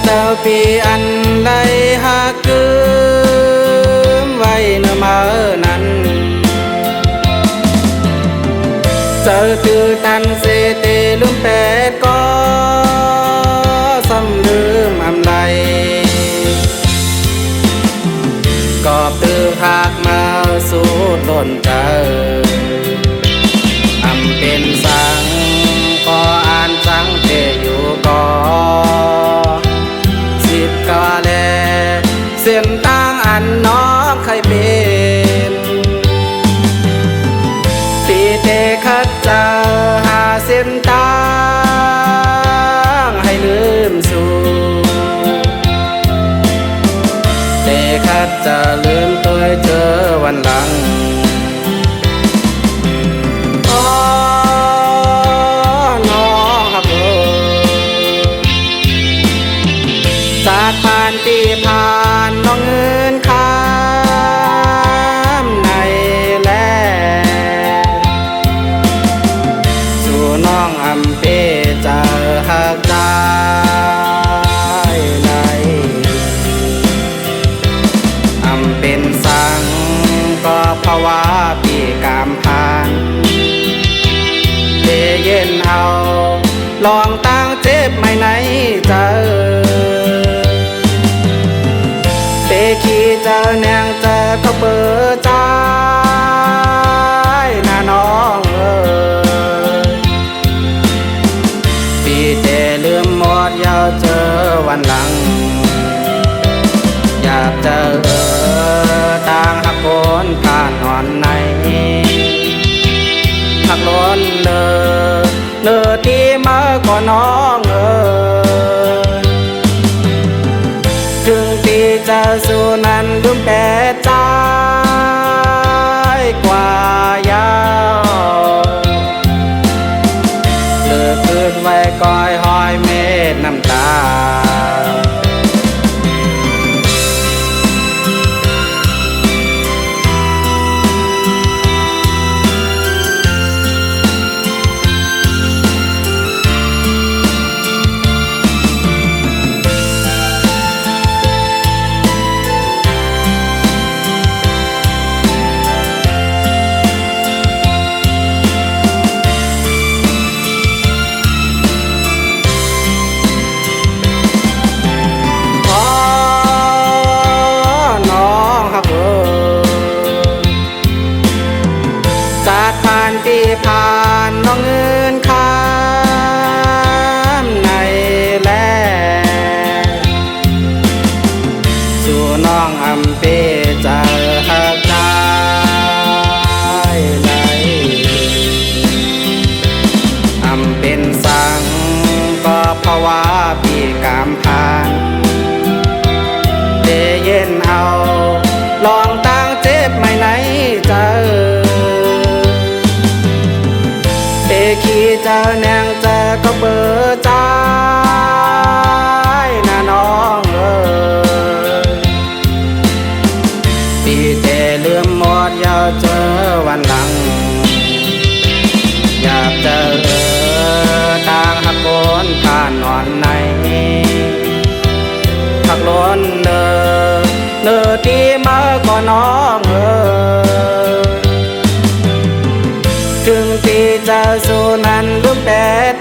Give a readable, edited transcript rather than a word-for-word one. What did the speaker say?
เจ้าปีอันใดหากคืมไว้เนื้อมานั้นเจอตือตันเสเตลืมแปดก็ซ้ำลืมอำไลกอบตือหากมาสู่ต้นเจออำเป็นสังก็อ่านสังเตอยู่ก่อสิบกาแลเส้นทางอันน้องเคยเป็นปีเตคัดเจอหาเส้นทางให้ลืมสู่เตคัดจะลืมตัวเจอวันหลังจากผ่านปีผ่านน้องเงินข้ามในแลสู่น้องอำเปเจอหักใจในอำเป็นสังก็ภาวะปีกามผ่านเตเย็นเอาลองตั้งเจ็บไม่ไหนเจอขี้เจอแนงเจอก็เปิดใจน้าน้องปีเตลืมหมดยาวเจอวันหลังอยากเจอต่างหักคนผ่านนอนในหักล้นเนอที่มาก่อนน้องถึงปีจะสู่นั้นลืมแปดใจกว่ายาวเลือกคืนไว้ก้อยหอยเม็ดน้ำตาปีผ่านน้องเงินข้ามในแลสู่น้องอำเปเจอหักใจไหลอำเป็นสังก็ภาวะปีกามผ่านเตเย็นเอาลองตั้งเจ็บไม่ไหนเจอขี้เจอแนงเจอก็เปิดใจน้าน้องปีเตลืมหมดยาวเจอวันหลังอยากเจอต่างหักคนผ่านนอนในหักล้นเนอที่มาก่อนน้องถึงที่จะสู่นั้นลืมแปด